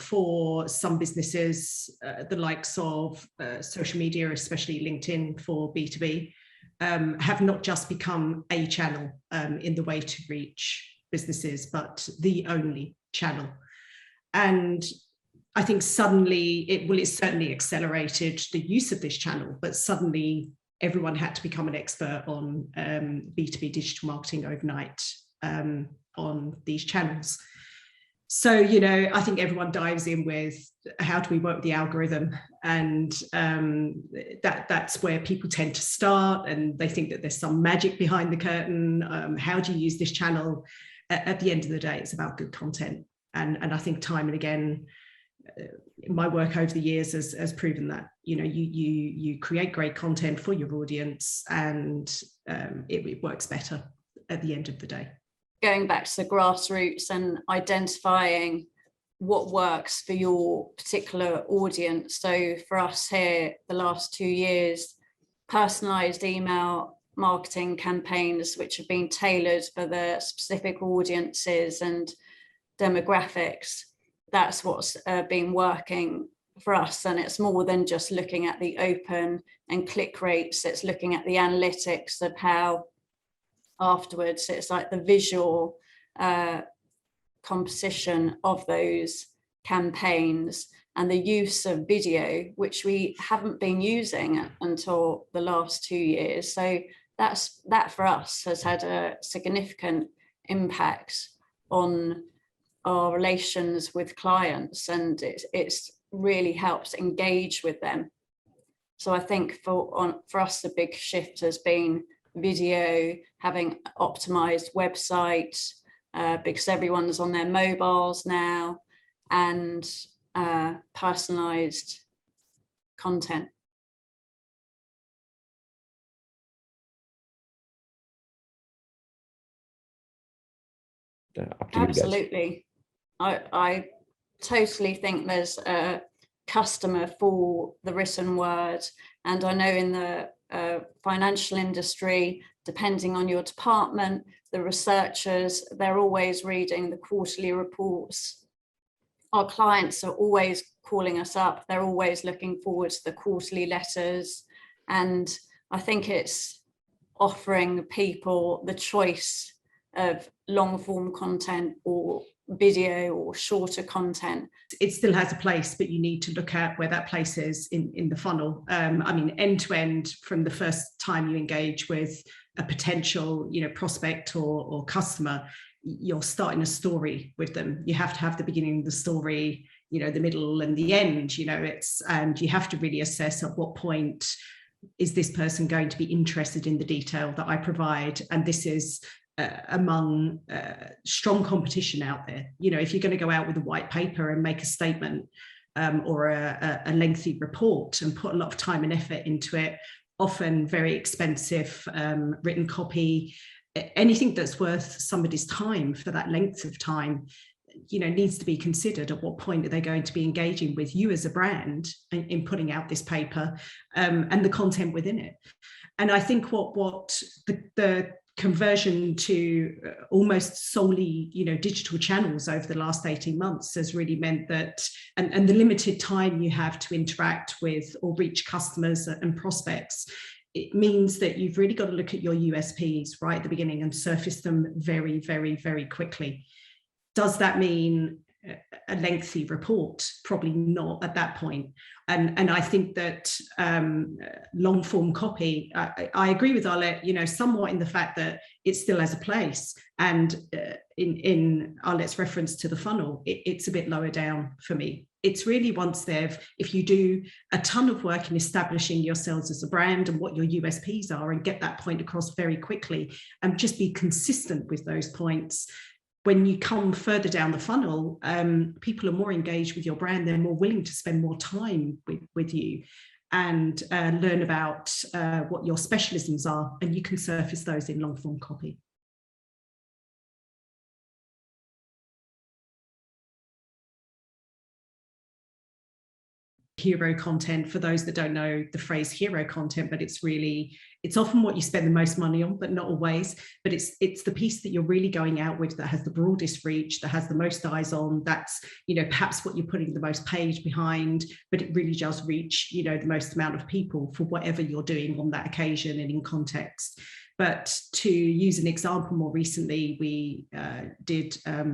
for some businesses, the likes of social media, especially LinkedIn for B2B, have not just become a channel in the way to reach businesses, but the only channel. And I think suddenly it certainly accelerated the use of this channel, but suddenly everyone had to become an expert on B2B digital marketing overnight on these channels. So, I think everyone dives in with how do we work with the algorithm? And that's where people tend to start, and they think that there's some magic behind the curtain. How do you use this channel? At the end of the day, it's about good content. And I think time and again, my work over the years has proven that, you create great content for your audience, and it works better at the end of the day. Going back to the grassroots and identifying what works for your particular audience. So for us here, the last 2 years, personalized email marketing campaigns, which have been tailored for the specific audiences and demographics, that's what's been working for us. And it's more than just looking at the open and click rates. It's looking at the analytics of how afterwards, it's like the visual composition of those campaigns and the use of video, which we haven't been using until the last 2 years. So that for us has had a significant impact on our relations with clients, and it's really helps engage with them. So I think for us, the big shift has been video, having optimized websites, because everyone's on their mobiles now, and personalized content. Absolutely. I totally think there's a customer for the written word, and I know in the financial industry, depending on your department, the researchers, they're always reading the quarterly reports. Our clients are always calling us up. They're always looking forward to the quarterly letters. And I think it's offering people the choice of long form content or video or shorter content. It still has a place, but you need to look at where that place is in the funnel. I mean, end to end, from the first time you engage with a potential, prospect or customer, you're starting a story with them. You have to have the beginning of the story, the middle and the end, and you have to really assess at what point is this person going to be interested in the detail that I provide. And this is among strong competition out there. If you're going to go out with a white paper and make a statement or a lengthy report and put a lot of time and effort into it, often very expensive written copy, anything that's worth somebody's time for that length of time, needs to be considered. At what point are they going to be engaging with you as a brand in putting out this paper and the content within it? And I think what the conversion to almost solely, digital channels over the last 18 months has really meant that, and the limited time you have to interact with or reach customers and prospects, it means that you've really got to look at your USPs right at the beginning and surface them very, very, very quickly. Does that mean a lengthy report? Probably not at that point. And I think that long form copy, I agree with Arlette, somewhat in the fact that it still has a place. And in Arlette's reference to the funnel, it's a bit lower down for me. It's really once if you do a ton of work in establishing yourselves as a brand and what your USPs are and get that point across very quickly and just be consistent with those points. When you come further down the funnel, people are more engaged with your brand. They're more willing to spend more time with you and learn about what your specialisms are, and you can surface those in long form copy. hero content. For those that don't know the phrase hero content, but it's often what you spend the most money on, but not always. But it's the piece that you're really going out with that has the broadest reach, that has the most eyes on. That's, perhaps what you're putting the most page behind, but it really does reach, the most amount of people for whatever you're doing on that occasion and in context. But to use an example, more recently, we did a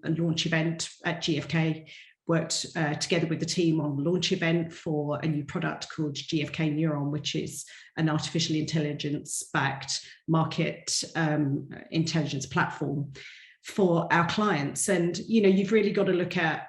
launch event at GfK, worked together with the team on the launch event for a new product called GfK Neuron, which is an artificial intelligence-backed market intelligence platform for our clients. And, you've really got to look at,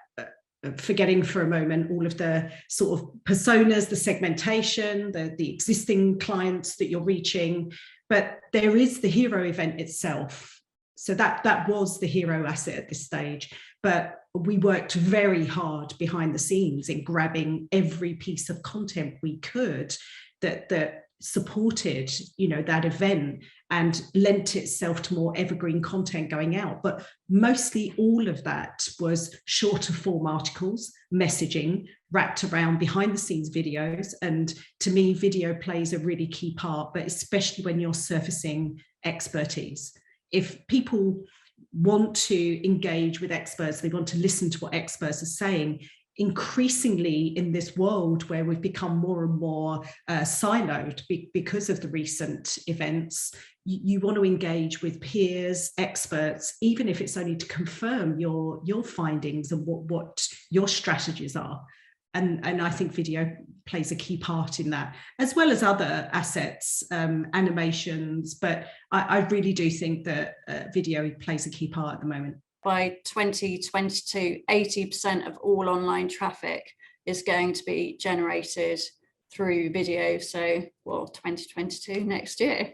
forgetting for a moment all of the sort of personas, the segmentation, the existing clients that you're reaching, but there is the hero event itself. So that was the hero asset at this stage. But we worked very hard behind the scenes in grabbing every piece of content we could that supported, that event and lent itself to more evergreen content going out. But mostly all of that was shorter form articles, messaging wrapped around behind the scenes videos. And to me, video plays a really key part, but especially when you're surfacing expertise. If people want to engage with experts, they want to listen to what experts are saying, increasingly in this world where we've become more and more siloed because of the recent events, you want to engage with peers, experts, even if it's only to confirm your findings and what your strategies are. And I think video plays a key part in that, as well as other assets, animations. But I really do think that video plays a key part at the moment. By 2022, 80% of all online traffic is going to be generated through video. So, 2022, next year.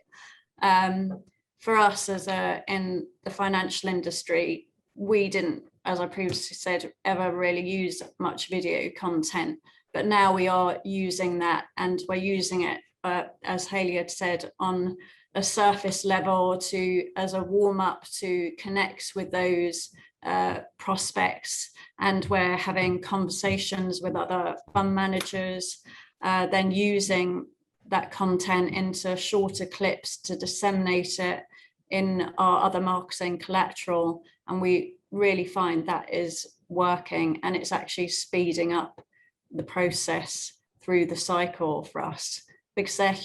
For us in the financial industry, we didn't, as I previously said, ever really use much video content, but now we are using that, and we're using it, as Hayley had said, on a surface level as a warm up to connect with those prospects, and we're having conversations with other fund managers, then using that content into shorter clips to disseminate it in our other marketing collateral. And we really find that is working, and it's actually speeding up the process through the cycle for us, because they're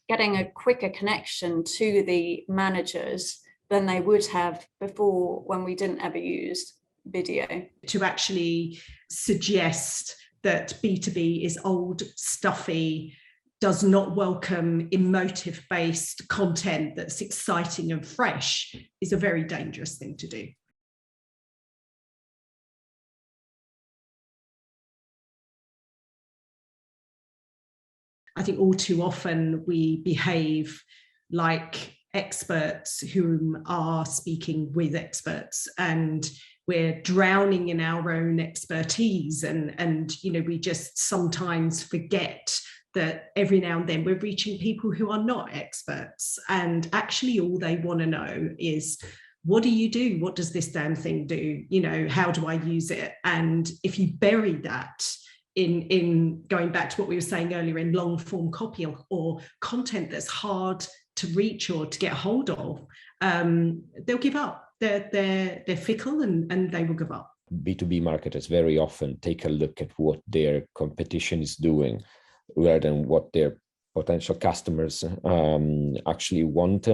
getting a quicker connection to the managers than they would have before when we didn't ever use video. To actually suggest that B2B is old, stuffy, does not welcome emotive-based content that's exciting and fresh is a very dangerous thing to do. I think all too often we behave like experts whom are speaking with experts, and we're drowning in our own expertise, and we just sometimes forget that every now and then we're reaching people who are not experts, and actually all they want to know is, what do you do? What does this damn thing do? How do I use it? And if you bury that in going back to what we were saying earlier, in long form copy or content that's hard to reach or to get hold of, they'll give up. They're fickle, and they will give up. B2B marketers very often take a look at what their competition is doing rather than what their potential customers actually want.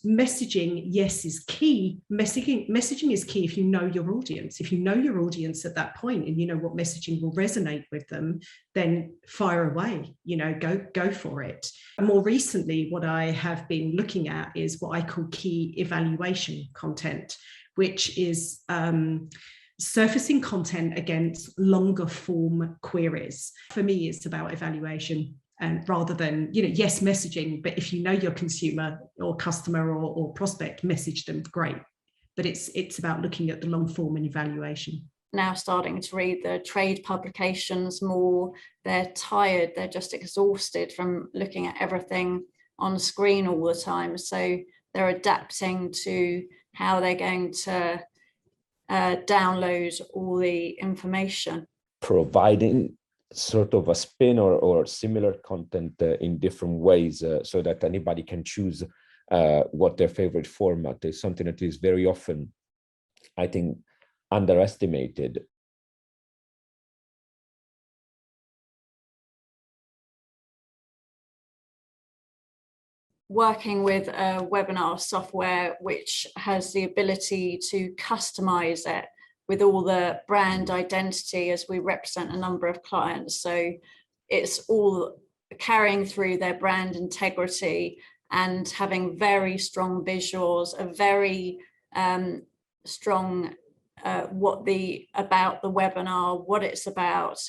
Messaging, yes, is key. Messaging is key if you know your audience. If you know your audience at that point and you know what messaging will resonate with them, then fire away, go for it. More recently, what I have been looking at is what I call key evaluation content, which is surfacing content against longer form queries. For me, it's about evaluation. And rather than, yes, messaging, but if you know your consumer or customer or prospect, message them, great. But it's about looking at the long form and evaluation. Now starting to read the trade publications more. They're tired, they're just exhausted from looking at everything on screen all the time. So they're adapting to how they're going to download all the information. Providing sort of a spin or similar content in different ways so that anybody can choose what their favorite format is, something that is very often, I think, underestimated. Working with a webinar software which has the ability to customize it with all the brand identity, as we represent a number of clients. So it's all carrying through their brand integrity and having very strong visuals, a very strong about the webinar, what it's about,